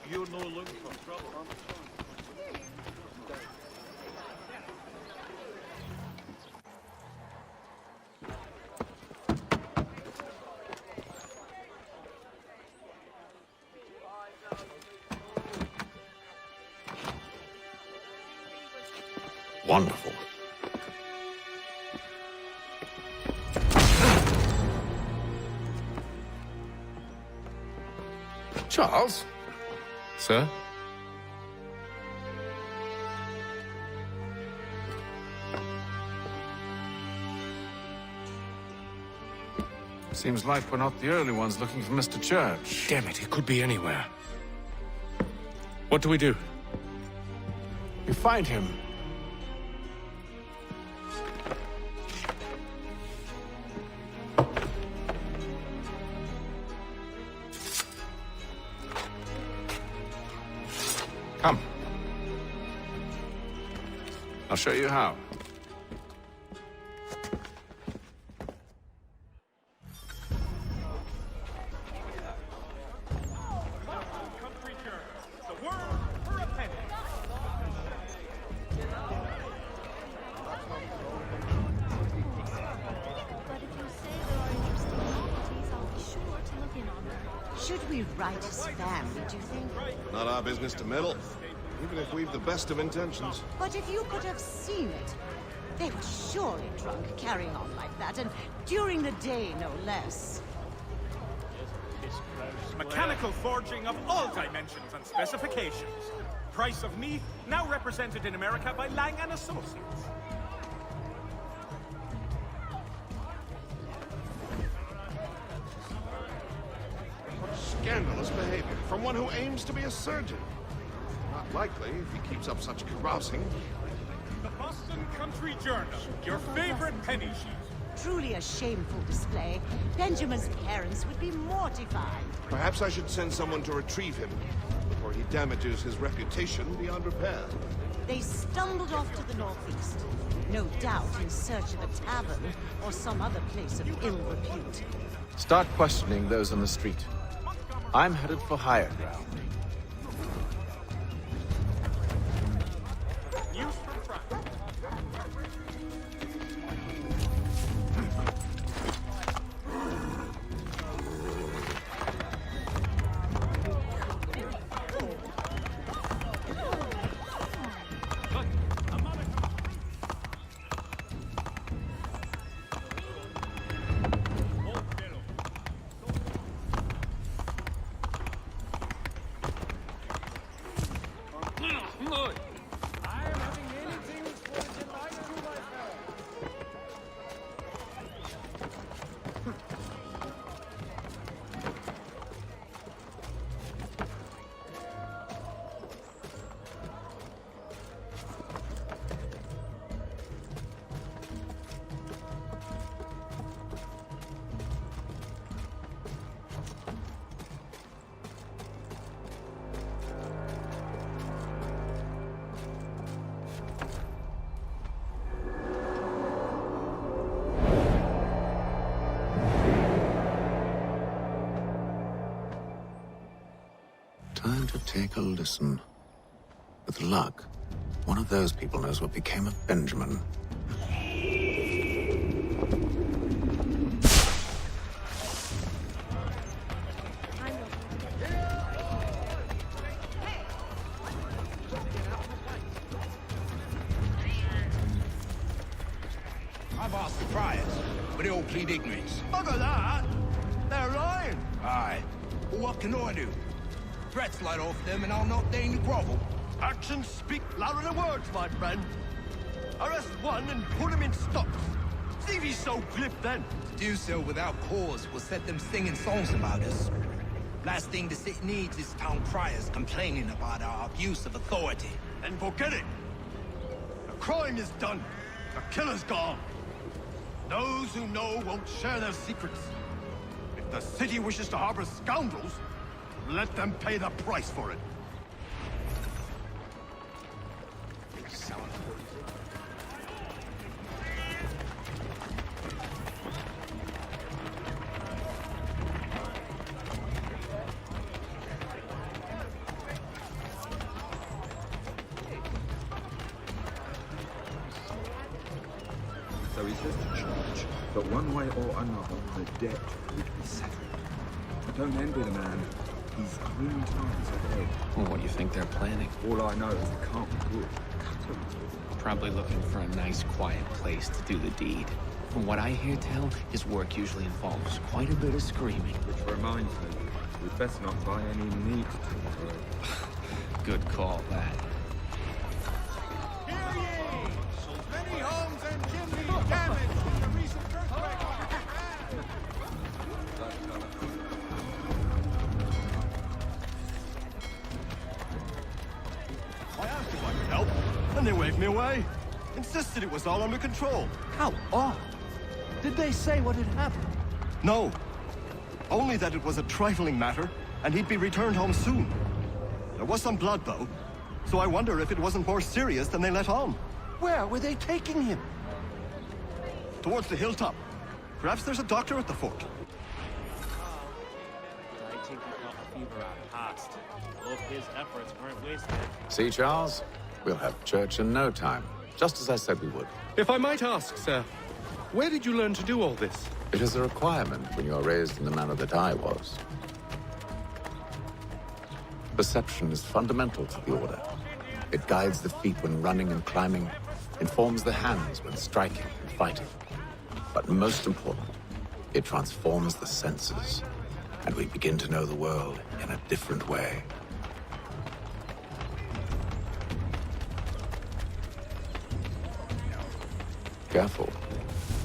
You're no looking for trouble. Wonderful. Charles? Sir? Seems like we're not the only ones looking for Mr. Church. Damn it, he could be anywhere. What do we do? You find him. Come. I'll show you how. Should we write his family, do you think? Not our business to meddle, even if we've the best of intentions. But if you could have seen it, they were surely drunk, carrying on like that, and during the day, no less. Mechanical forging of all dimensions and specifications. Price of meat, now represented in America by Lang & Associates. Scandalous behavior from one who aims to be a surgeon. Not likely if he keeps up such carousing. The Boston Country Journal, your favorite penny sheet. Truly a shameful display. Benjamin's parents would be mortified. Perhaps I should send someone to retrieve him before he damages his reputation beyond repair. They stumbled off to the northeast, no doubt in search of a tavern or some other place of ill repute. Start questioning those on the street. I'm headed for higher ground. News from France. Time to take a listen. With luck, one of those people knows what became of Benjamin. I've asked the friars, but they all plead ignorance. Bugger that! They're lying! Aye. Well, what can I do? Threats light off them and I'll not deign to grovel. Actions speak louder than words, my friend. Arrest one and put him in stocks. See if he's so glib then. To do so without cause will set them singing songs about us. Last thing the city needs is town criers complaining about our abuse of authority. Then forget it. The crime is done. The killer's gone. Those who know won't share their secrets. If the city wishes to harbor scoundrels, let them pay the price for it. So he says to charge, but one way or another, the debt would be settled. It don't end with a man. He's grim times ahead. Well, what do you think they're planning? All I know is it can't be good. Probably looking for a nice, quiet place to do the deed. From what I hear tell, his work usually involves quite a bit of screaming. Which reminds me, we'd best not buy any meat to Good call, that. Hear ye! Many homes and chimneys damaged in the recent earthquake. I asked if I could help, and they waved me away. Insisted it was all under control. How odd. Did they say what had happened? No. Only that it was a trifling matter, and he'd be returned home soon. There was some blood, though, so I wonder if it wasn't more serious than they let on. Where were they taking him? Towards the hilltop. Perhaps there's a doctor at the fort. I think he got the fever out past. Both his efforts weren't wasted. See, Charles? We'll have church in no time, just as I said we would. If I might ask, sir, where did you learn to do all this? It is a requirement when you are raised in the manner that I was. Perception is fundamental to the Order. It guides the feet when running and climbing, informs the hands when striking and fighting. But most important, it transforms the senses, and we begin to know the world in a different way. Careful.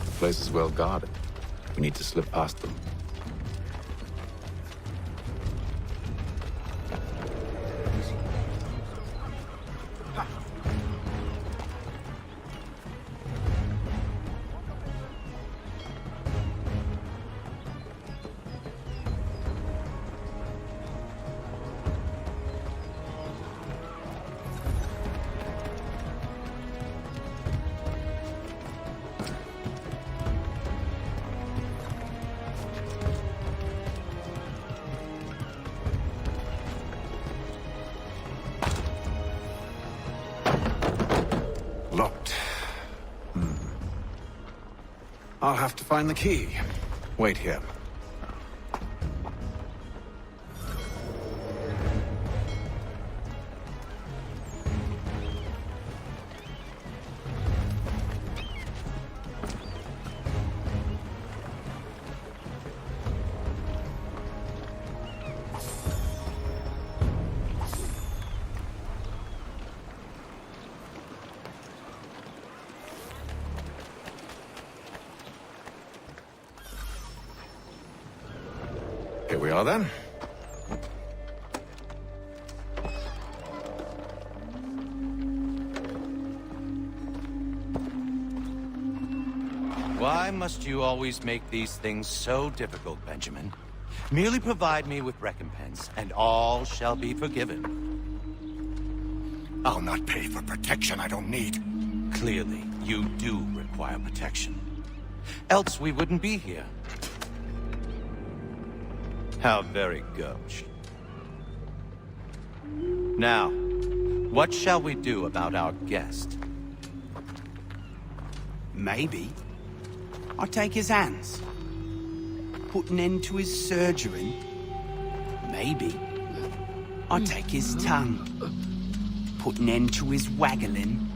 The place is well guarded. We need to slip past them. Locked. I'll have to find the key. Wait here. Here we are, then. Why must you always make these things so difficult, Benjamin? Merely provide me with recompense, and all shall be forgiven. I'll not pay for protection I don't need. Clearly, you do require protection. Else we wouldn't be here. How very gauche. Now, what shall we do about our guest? Maybe. I'll take his hands. Put an end to his surgery. Maybe. I'll take his tongue. Put an end to his waggling.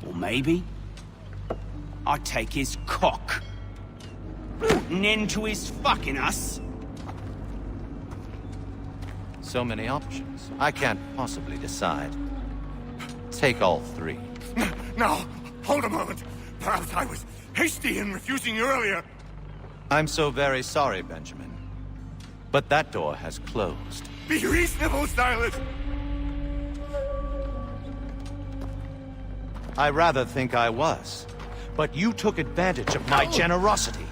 Or maybe I'll take his cock. Put an end to his fucking us. So many options. I can't possibly decide. Take all three. No, hold a moment. Perhaps I was hasty in refusing you earlier. I'm so very sorry, Benjamin. But that door has closed. Be reasonable, Silas. I rather think I was. But you took advantage of my generosity.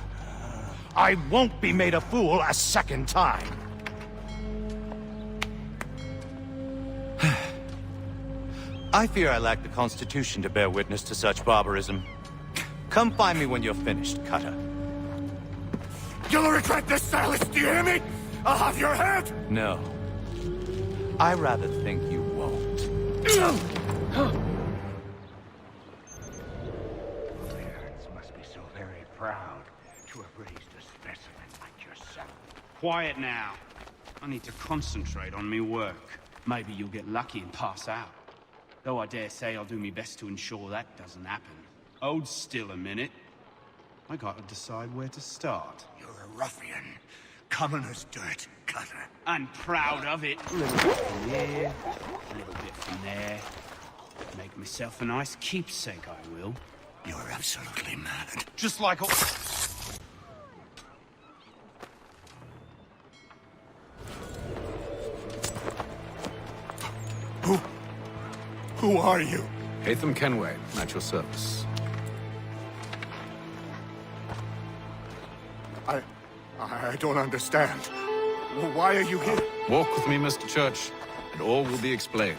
I won't be made a fool a second time. I fear I lack the constitution to bear witness to such barbarism. Come find me when you're finished, Cutter. You'll regret this, Silas, do you hear me? I'll have your head! No. I rather think you won't. quiet now. I need to concentrate on me work. Maybe you'll get lucky and pass out. Though I dare say I'll do my best to ensure that doesn't happen. Hold still a minute. I gotta decide where to start. You're a ruffian. Commoner's dirt, cutter. I'm proud of it. A little bit from here, a little bit from there. Make myself a nice keepsake, I will. You're absolutely mad. Just like all... Who are you? Haythem Kenway, at your service. I don't understand. Why are you here? Walk with me, Mr. Church, and all will be explained.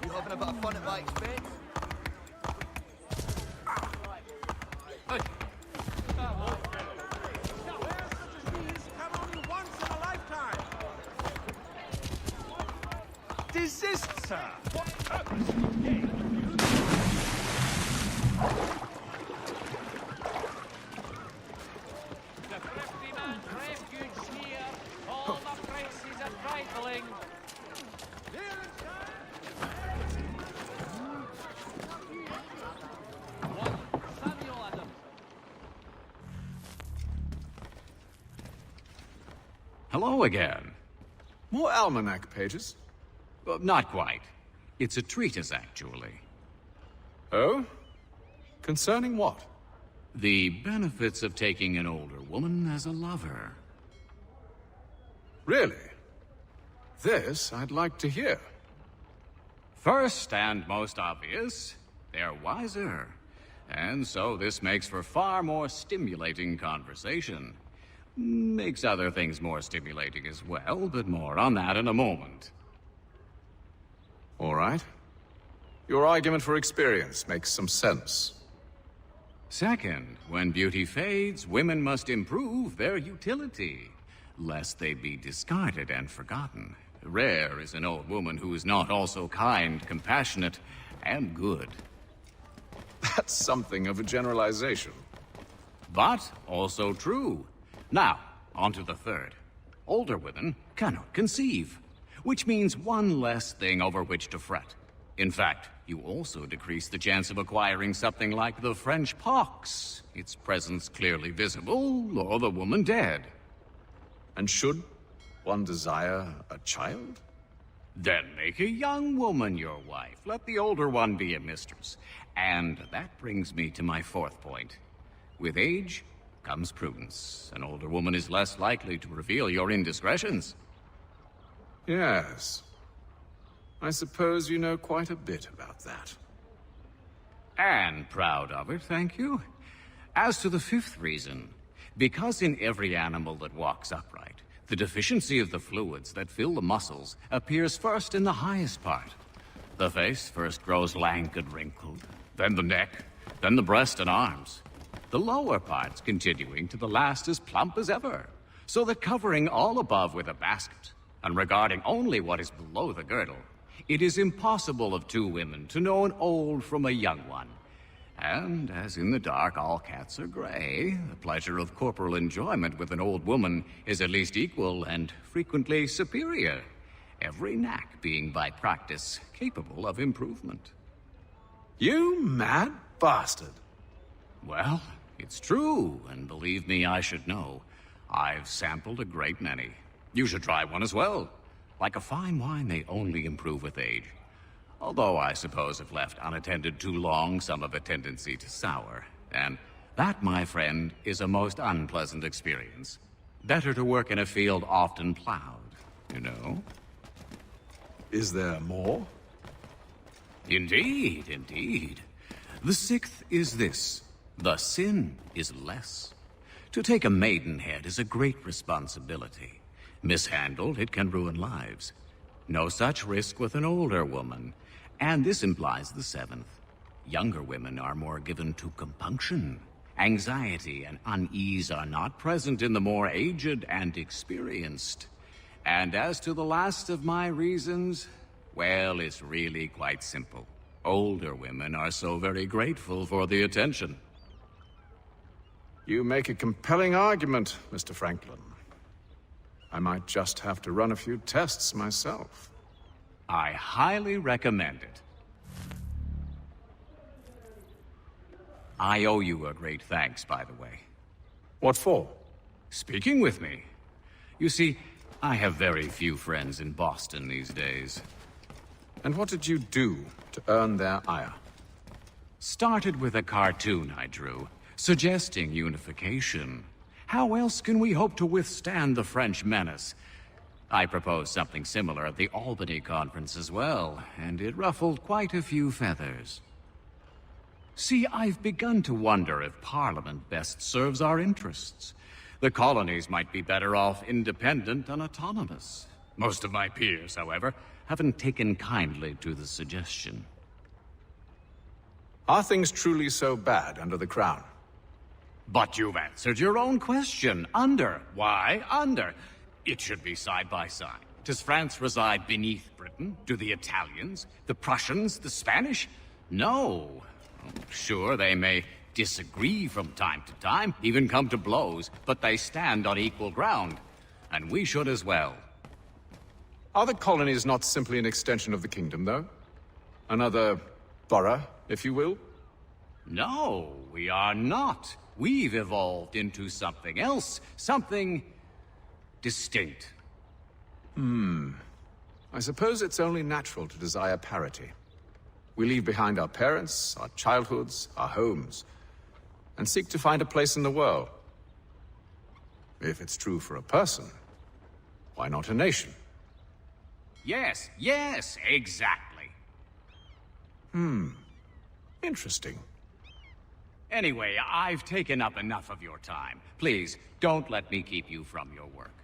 You having a bit of fun at my expense? Desist, sir! The thrifty man's refuge here. All the prices are trifling. Hello again. More almanac pages? Well, not quite. It's a treatise, actually. Oh? Concerning what? The benefits of taking an older woman as a lover. Really? This I'd like to hear. First and most obvious, they're wiser. And so this makes for far more stimulating conversation. Makes other things more stimulating as well, but more on that in a moment. All right. Your argument for experience makes some sense. Second, when beauty fades, women must improve their utility, lest they be discarded and forgotten. Rare is an old woman who is not also kind, compassionate, and good. That's something of a generalization. But also true. Now, on to the third. Older women cannot conceive, which means one less thing over which to fret. In fact, you also decrease the chance of acquiring something like the French pox, its presence clearly visible, or the woman dead. And should one desire a child? Then make a young woman your wife. Let the older one be a mistress. And that brings me to my fourth point. With age comes prudence. An older woman is less likely to reveal your indiscretions. Yes. I suppose you know quite a bit about that. And proud of it, thank you. As to the fifth reason, because in every animal that walks upright, the deficiency of the fluids that fill the muscles appears first in the highest part. The face first grows lank and wrinkled, then the neck, then the breast and arms. The lower parts continuing to the last as plump as ever, so that covering all above with a basket, and regarding only what is below the girdle, it is impossible of two women to know an old from a young one. And as in the dark all cats are gray, the pleasure of corporal enjoyment with an old woman is at least equal and frequently superior, every knack being by practice capable of improvement. You mad bastard! Well, it's true, and believe me, I should know. I've sampled a great many. You should try one as well. Like a fine wine, they only improve with age. Although I suppose if left unattended too long, some have a tendency to sour. And that, my friend, is a most unpleasant experience. Better to work in a field often plowed, you know? Is there more? Indeed, indeed. The sixth is this: the sin is less. To take a maidenhead is a great responsibility. Mishandled, it can ruin lives. No such risk with an older woman. And this implies the seventh. Younger women are more given to compunction. Anxiety and unease are not present in the more aged and experienced. And as to the last of my reasons, well, it's really quite simple. Older women are so very grateful for the attention. You make a compelling argument, Mr. Franklin. I might just have to run a few tests myself. I highly recommend it. I owe you a great thanks, by the way. What for? Speaking with me. You see, I have very few friends in Boston these days. And what did you do to earn their ire? Started with a cartoon I drew, suggesting unification. How else can we hope to withstand the French menace? I proposed something similar at the Albany conference as well, and it ruffled quite a few feathers. See, I've begun to wonder if Parliament best serves our interests. The colonies might be better off independent and autonomous. Most of my peers, however, haven't taken kindly to the suggestion. Are things truly so bad under the Crown? But you've answered your own question. Under. Why under? It should be side by side. Does France reside beneath Britain? Do the Italians, the Prussians, the Spanish? No. Sure, they may disagree from time to time, even come to blows, but they stand on equal ground. And we should as well. Are the colonies not simply an extension of the kingdom, though? Another borough, if you will? No, we are not. We've evolved into something else, something distinct. I suppose it's only natural to desire parity. We leave behind our parents, our childhoods, our homes, and seek to find a place in the world. If it's true for a person, why not a nation? Yes, exactly. Interesting. Anyway, I've taken up enough of your time. Please, don't let me keep you from your work.